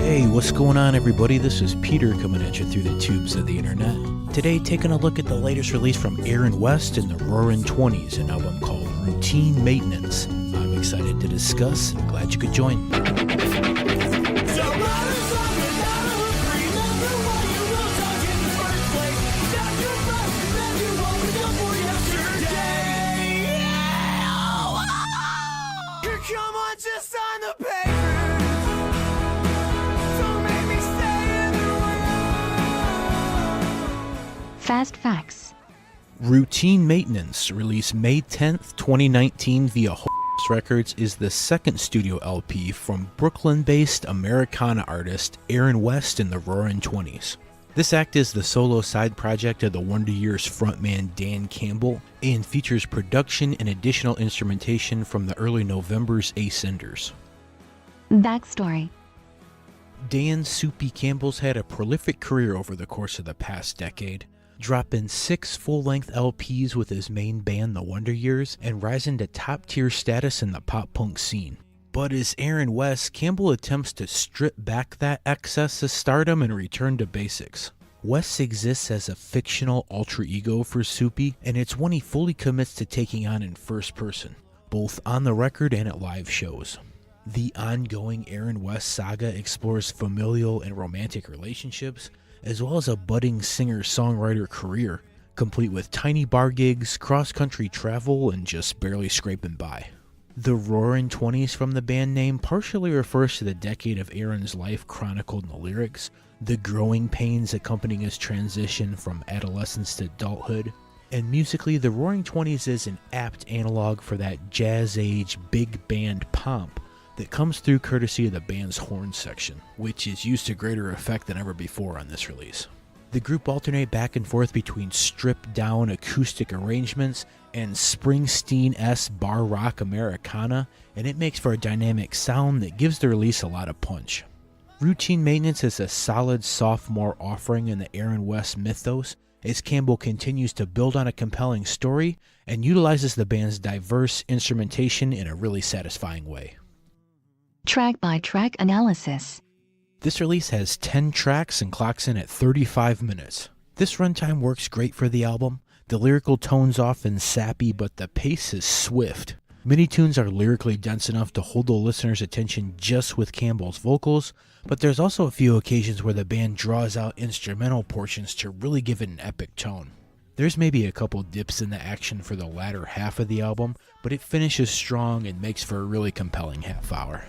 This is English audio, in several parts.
Hey, what's going on everybody? This is Peter coming at you through the tubes of the internet. Today taking a look at the latest release from Aaron West and the Roaring Twenties, an album called Routine Maintenance. I'm excited to discuss and glad you could join. Fast Facts. Routine Maintenance, released May 10th, 2019 via Records, is the second studio LP from Brooklyn-based Americana artist Aaron West and the Roaring Twenties. This act is the solo side project of the Wonder Years frontman Dan Campbell and features production and additional instrumentation from the early November's Ascenders. Backstory. Dan Soupy Campbell's had a prolific career over the course of the past decade, dropping 6 full-length LPs with his main band, the Wonder Years, and rising to top-tier status in the pop-punk scene. But as Aaron West, Campbell attempts to strip back that excess of stardom and return to basics. West exists as a fictional alter ego for Soupy, and it's one he fully commits to taking on in first person, both on the record and at live shows. The ongoing Aaron West saga explores familial and romantic relationships, as well as a budding singer-songwriter career, complete with tiny bar gigs, cross-country travel, and just barely scraping by. The Roaring Twenties from the band name partially refers to the decade of Aaron's life chronicled in the lyrics, the growing pains accompanying his transition from adolescence to adulthood, and musically, the Roaring Twenties is an apt analog for that jazz-age big band pomp that comes through courtesy of the band's horn section, which is used to greater effect than ever before on this release. The group alternate back and forth between stripped-down acoustic arrangements and Springsteen-esque bar rock Americana, and it makes for a dynamic sound that gives the release a lot of punch. Routine Maintenance is a solid sophomore offering in the Aaron West mythos, as Campbell continues to build on a compelling story and utilizes the band's diverse instrumentation in a really satisfying way. Track-by-track analysis. This release has 10 tracks and clocks in at 35 minutes. This runtime works great for the album. The lyrical tone's often sappy, but the pace is swift. Many tunes are lyrically dense enough to hold the listener's attention just with Campbell's vocals, but there's also a few occasions where the band draws out instrumental portions to really give it an epic tone. There's maybe a couple dips in the action for the latter half of the album, but it finishes strong and makes for a really compelling half hour.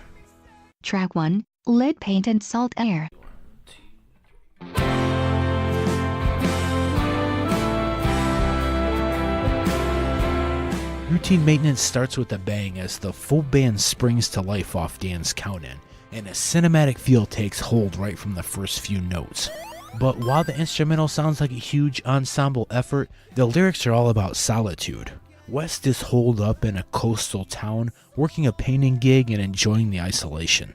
Track 1, Lead Paint and Salt Air. Routine Maintenance starts with a bang as the full band springs to life off Dan's count-in, and a cinematic feel takes hold right from the first few notes. But while the instrumental sounds like a huge ensemble effort, the lyrics are all about solitude. West is holed up in a coastal town, working a painting gig and enjoying the isolation.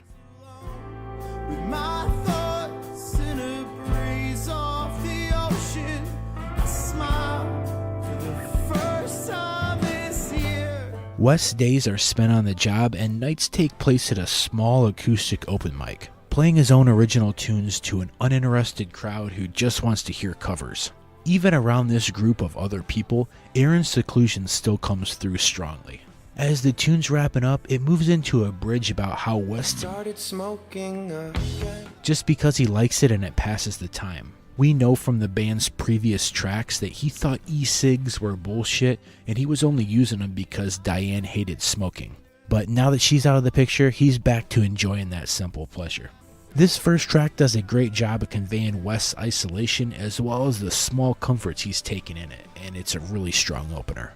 West's days are spent on the job and nights take place at a small acoustic open mic, playing his own original tunes to an uninterested crowd who just wants to hear covers. Even around this group of other people, Aaron's seclusion still comes through strongly. As the tune's wrapping up, it moves into a bridge about how West started smoking again, just because he likes it and it passes the time. We know from the band's previous tracks that he thought e-cigs were bullshit and he was only using them because Diane hated smoking. But now that she's out of the picture, he's back to enjoying that simple pleasure. This first track does a great job of conveying West's isolation as well as the small comforts he's taken in it, and it's a really strong opener.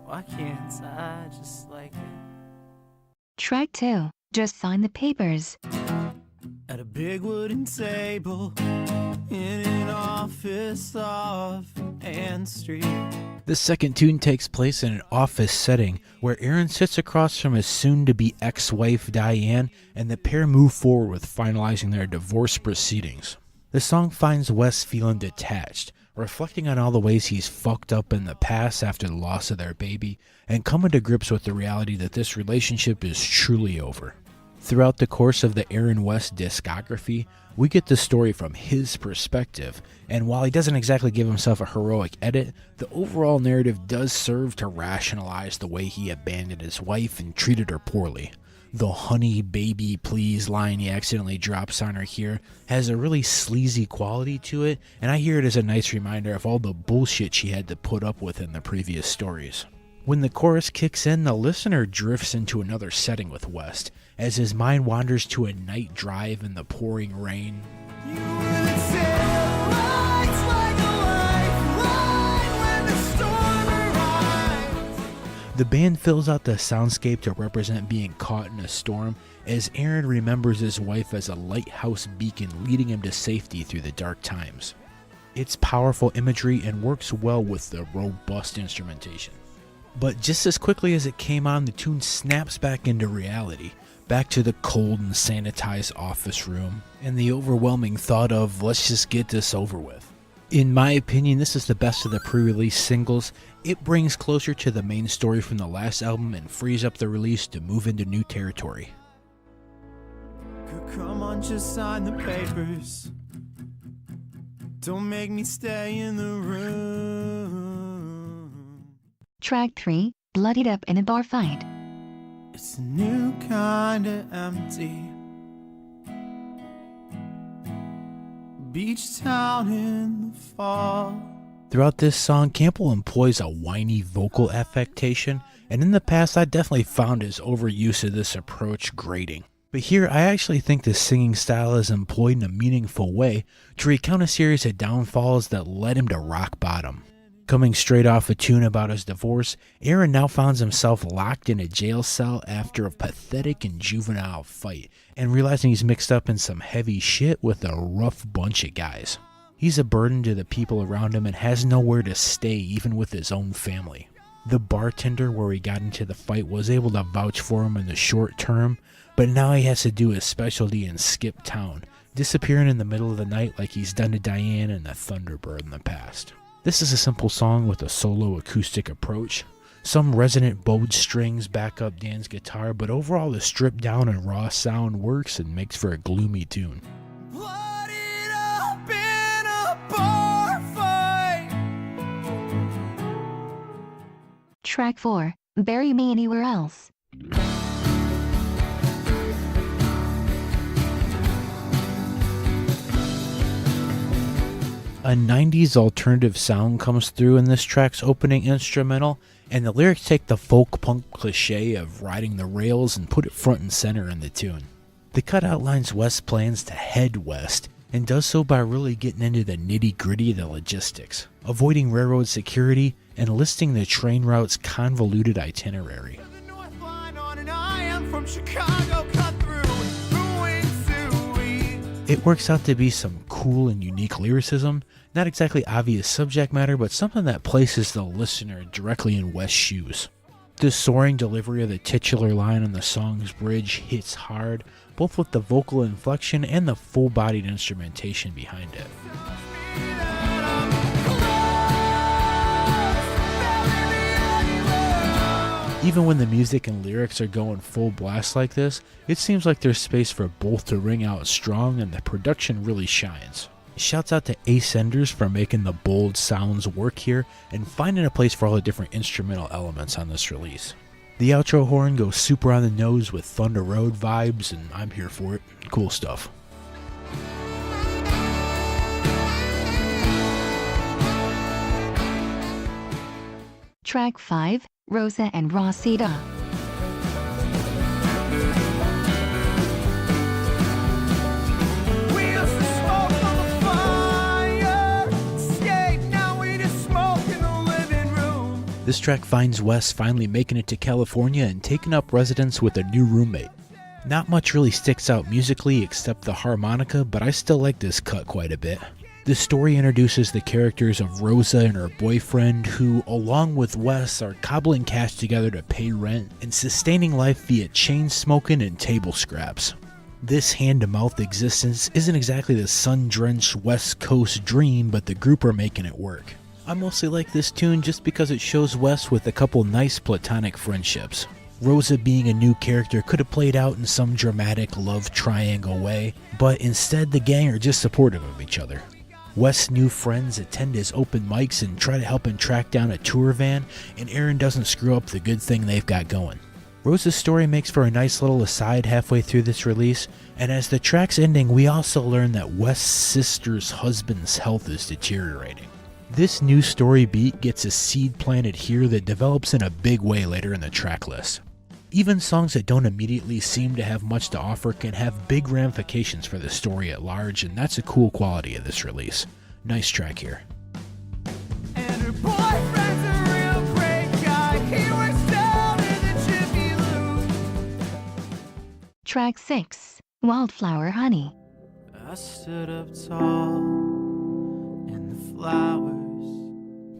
Why can't I just like it? Track 2, Just Sign the Papers. At a big wooden table in an office off Ann Street. The second tune takes place in an office setting where Aaron sits across from his soon-to-be ex-wife Diane, and the pair move forward with finalizing their divorce proceedings. The song finds West feeling detached, reflecting on all the ways he's fucked up in the past after the loss of their baby, and coming to grips with the reality that this relationship is truly over. Throughout the course of the Aaron West discography, we get the story from his perspective, and while he doesn't exactly give himself a heroic edit, the overall narrative does serve to rationalize the way he abandoned his wife and treated her poorly. The "honey, baby, please" line he accidentally drops on her here has a really sleazy quality to it, and I hear it as a nice reminder of all the bullshit she had to put up with in the previous stories. When the chorus kicks in, the listener drifts into another setting with West, as his mind wanders to a night drive in the pouring rain. The band fills out the soundscape to represent being caught in a storm, as Aaron remembers his wife as a lighthouse beacon leading him to safety through the dark times. It's powerful imagery and works well with the robust instrumentation. But just as quickly as it came on, the tune snaps back into reality, back to the cold and sanitized office room, and the overwhelming thought of, let's just get this over with. In my opinion, this is the best of the pre-release singles. It brings closer to the main story from the last album and frees up the release to move into new territory. Come on, just sign the papers. Don't make me stay in the room. Track 3, Bloodied Up in a Bar Fight. It's a new kind of empty. Beach town in the fall. Throughout this song, Campbell employs a whiny vocal affectation, and in the past I definitely found his overuse of this approach grating. But here I actually think the singing style is employed in a meaningful way to recount a series of downfalls that led him to rock bottom. Coming straight off a tune about his divorce, Aaron now finds himself locked in a jail cell after a pathetic and juvenile fight, and realizing he's mixed up in some heavy shit with a rough bunch of guys. He's a burden to the people around him and has nowhere to stay even with his own family. The bartender where he got into the fight was able to vouch for him in the short term, but now he has to do his specialty and skip town, disappearing in the middle of the night like he's done to Diane and the Thunderbird in the past. This is a simple song with a solo acoustic approach. Some resonant bowed strings back up Dan's guitar, but overall the stripped down and raw sound works and makes for a gloomy tune. Bloodied up in a bar fight. Track 4, Bury Me Anywhere Else. A 90s alternative sound comes through in this track's opening instrumental, and the lyrics take the folk punk cliche of riding the rails and put it front and center in the tune. The cut outlines West's plans to head west, and does so by really getting into the nitty-gritty of the logistics, avoiding railroad security, and listing the train route's convoluted itinerary. The North Line on an IM from Chicago cut through Suey. It works out to be some cool and unique lyricism, not exactly obvious subject matter, but something that places the listener directly in West's shoes. The soaring delivery of the titular line on the song's bridge hits hard, both with the vocal inflection and the full-bodied instrumentation behind it. Even when the music and lyrics are going full blast like this, it seems like there's space for both to ring out strong, and the production really shines. Shouts out to Ace Enders for making the bold sounds work here and finding a place for all the different instrumental elements on this release. The outro horn goes super on the nose with Thunder Road vibes, and I'm here for it. Cool stuff. Track 5, Rosa and Reseda. This track finds Wes finally making it to California and taking up residence with a new roommate. Not much really sticks out musically except the harmonica, but I still like this cut quite a bit. The story introduces the characters of Rosa and her boyfriend who, along with Wes, are cobbling cash together to pay rent and sustaining life via chain smoking and table scraps. This hand-to-mouth existence isn't exactly the sun-drenched West Coast dream, but the group are making it work. I mostly like this tune just because it shows Wes with a couple nice platonic friendships. Rosa being a new character could have played out in some dramatic love triangle way, but instead the gang are just supportive of each other. Wes' new friends attend his open mics and try to help him track down a tour van, and Aaron doesn't screw up the good thing they've got going. Rosa's story makes for a nice little aside halfway through this release, and as the track's ending, we also learn that Wes' sister's husband's health is deteriorating. This new story beat gets a seed planted here that develops in a big way later in the track list. Even songs that don't immediately seem to have much to offer can have big ramifications for the story at large, and that's a cool quality of this release. Nice track here. And her boyfriend's a real great guy. He works down in the Tribune. Track 6, Wildflower Honey. I stood up tall in the flowers.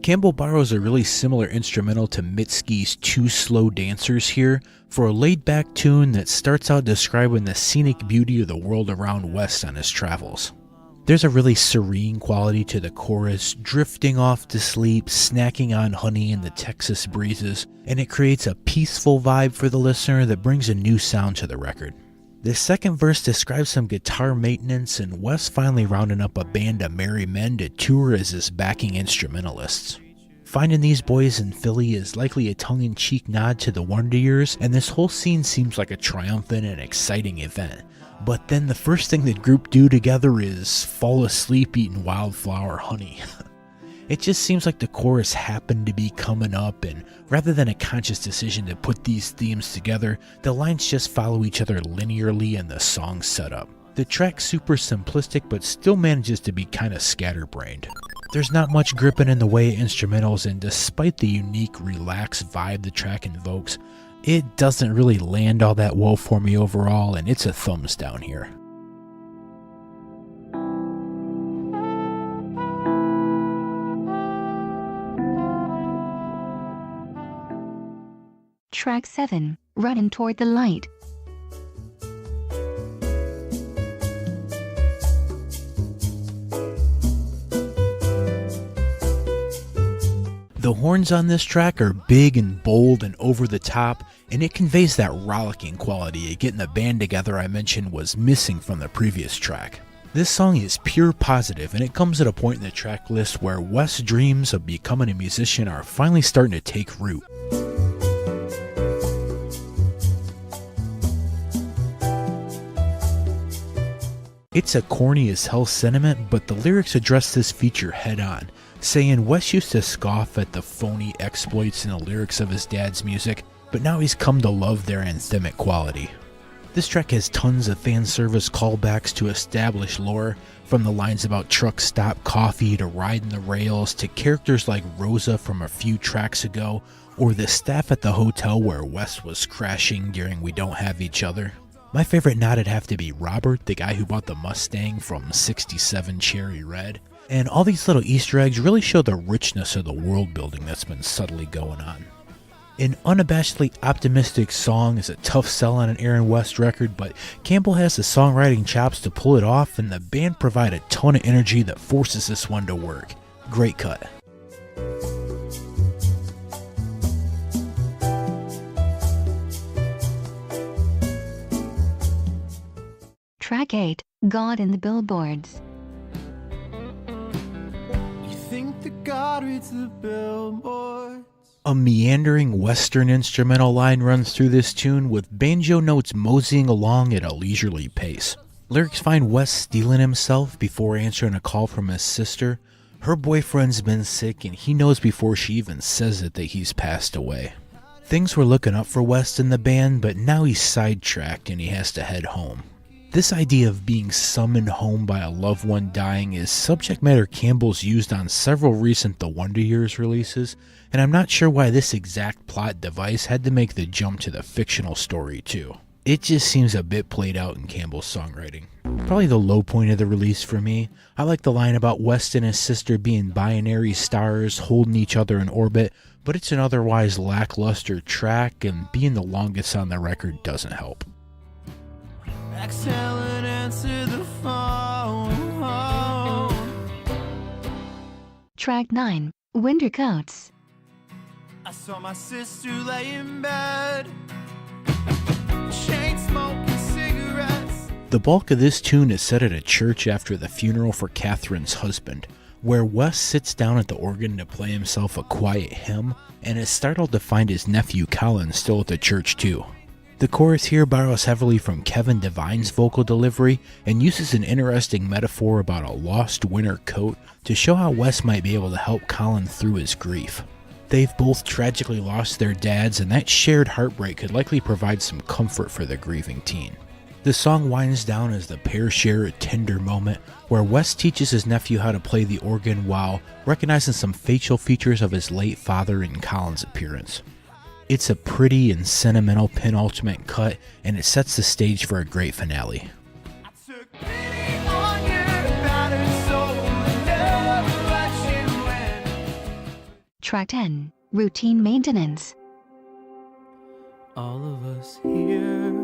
Campbell borrows a really similar instrumental to Mitski's Two Slow Dancers here for a laid-back tune that starts out describing the scenic beauty of the world around West on his travels. There's a really serene quality to the chorus, drifting off to sleep, snacking on honey in the Texas breezes, and it creates a peaceful vibe for the listener that brings a new sound to the record. The second verse describes some guitar maintenance and Wes finally rounding up a band of merry men to tour as his backing instrumentalists. Finding these boys in Philly is likely a tongue-in-cheek nod to the Wonder Years, and this whole scene seems like a triumphant and exciting event. But then the first thing the group do together is fall asleep eating wildflower honey. It just seems like the chorus happened to be coming up, and rather than a conscious decision to put these themes together, the lines just follow each other linearly in the song setup. The track's super simplistic but still manages to be kinda scatterbrained. There's not much gripping in the way of instrumentals, and despite the unique, relaxed vibe the track invokes, it doesn't really land all that well for me overall, and it's a thumbs down here. Track 7, Runnin' Toward the Light. The horns on this track are big and bold and over the top, and it conveys that rollicking quality getting the band together I mentioned was missing from the previous track. This song is pure positive, and it comes at a point in the track list where Wes' dreams of becoming a musician are finally starting to take root. It's a corny as hell sentiment, but the lyrics address this feature head on, saying Wes used to scoff at the phony exploits in the lyrics of his dad's music, but now he's come to love their anthemic quality. This track has tons of fan service callbacks to established lore, from the lines about truck stop coffee to riding the rails to characters like Rosa from a few tracks ago, or the staff at the hotel where Wes was crashing during We Don't Have Each Other. My favorite nod would have to be Robert, the guy who bought the Mustang from 67 Cherry Red. And all these little Easter eggs really show the richness of the world building that's been subtly going on. An unabashedly optimistic song is a tough sell on an Aaron West record, but Campbell has the songwriting chops to pull it off, and the band provide a ton of energy that forces this one to work. Great cut. Track 8, God in the Billboards. You think that God reads the billboards? A meandering Western instrumental line runs through this tune, with banjo notes moseying along at a leisurely pace. Lyrics find Wes stealing himself before answering a call from his sister. Her boyfriend's been sick, and he knows before she even says it that he's passed away. Things were looking up for West in the band, but now he's sidetracked and he has to head home. This idea of being summoned home by a loved one dying is subject matter Campbell's used on several recent The Wonder Years releases, and I'm not sure why this exact plot device had to make the jump to the fictional story too. It just seems a bit played out in Campbell's songwriting. Probably the low point of the release for me. I like the line about West and his sister being binary stars holding each other in orbit, but it's an otherwise lackluster track, and being the longest on the record doesn't help. exhale and answer the phone. Track 9, Winter Coats. I saw my sister lay in bed, chain smoking cigarettes. The bulk of this tune is set at a church after the funeral for Catherine's husband, where Wes sits down at the organ to play himself a quiet hymn and is startled to find his nephew Colin still at the church too. The chorus here borrows heavily from Kevin Devine's vocal delivery and uses an interesting metaphor about a lost winter coat to show how Wes might be able to help Colin through his grief. They've both tragically lost their dads, and that shared heartbreak could likely provide some comfort for the grieving teen. The song winds down as the pair share a tender moment where Wes teaches his nephew how to play the organ while recognizing some facial features of his late father in Colin's appearance. It's a pretty and sentimental penultimate cut, and it sets the stage for a great finale. I took pity on your battered soul and never let you in. Track 10, Routine Maintenance. All of us here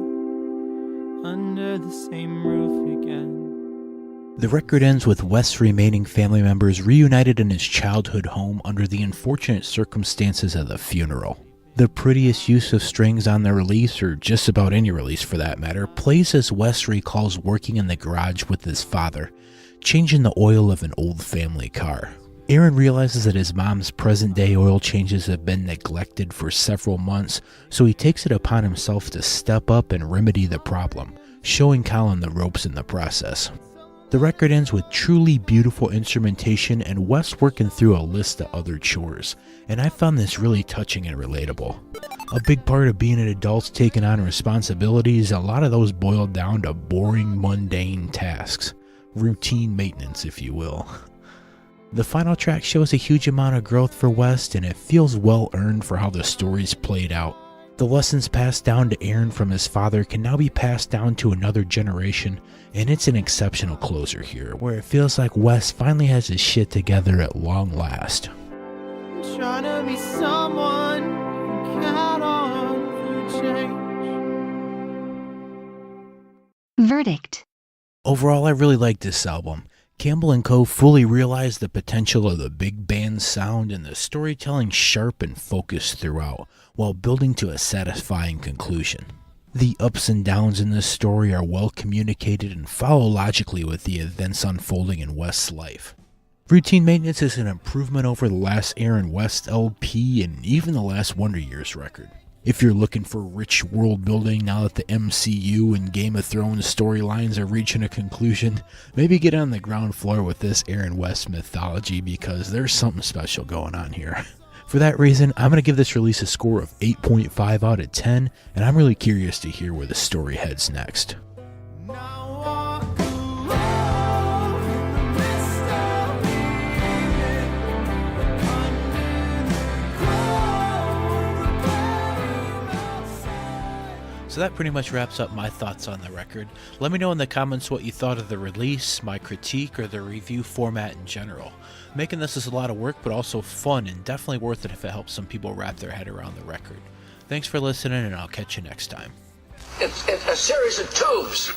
under the same roof again. The record ends with Wes' remaining family members reunited in his childhood home under the unfortunate circumstances of the funeral. The prettiest use of strings on the release, or just about any release for that matter, plays as Wes recalls working in the garage with his father, changing the oil of an old family car. Aaron realizes that his mom's present-day oil changes have been neglected for several months, so he takes it upon himself to step up and remedy the problem, showing Colin the ropes in the process. The record ends with truly beautiful instrumentation and Wes working through a list of other chores, and I found this really touching and relatable. A big part of being an adult taking on responsibilities, a lot of those boil down to boring, mundane tasks. Routine maintenance, if you will. The final track shows a huge amount of growth for Wes, and it feels well earned for how the story's played out. The lessons passed down to Aaron from his father can now be passed down to another generation, and it's an exceptional closer here, where it feels like Wes finally has his shit together at long last. I'm trying to be someone you can count on for change. Verdict. Overall, I really like this album. Campbell & Co. fully realized the potential of the big band sound and the storytelling sharp and focused throughout, while building to a satisfying conclusion. The ups and downs in this story are well communicated and follow logically with the events unfolding in West's life. Routine Maintenance is an improvement over the last Aaron West LP and even the last Wonder Years record. If you're looking for rich world building now that the MCU and Game of Thrones storylines are reaching a conclusion, maybe get on the ground floor with this Aaron West mythology because there's something special going on here. For that reason, I'm going to give this release a score of 8.5 out of 10, and I'm really curious to hear where the story heads next. So that pretty much wraps up my thoughts on the record. Let me know in the comments what you thought of the release, my critique, or the review format in general. Making this is a lot of work, but also fun, and definitely worth it if it helps some people wrap their head around the record. Thanks for listening, and I'll catch you next time. It's a series of tubes.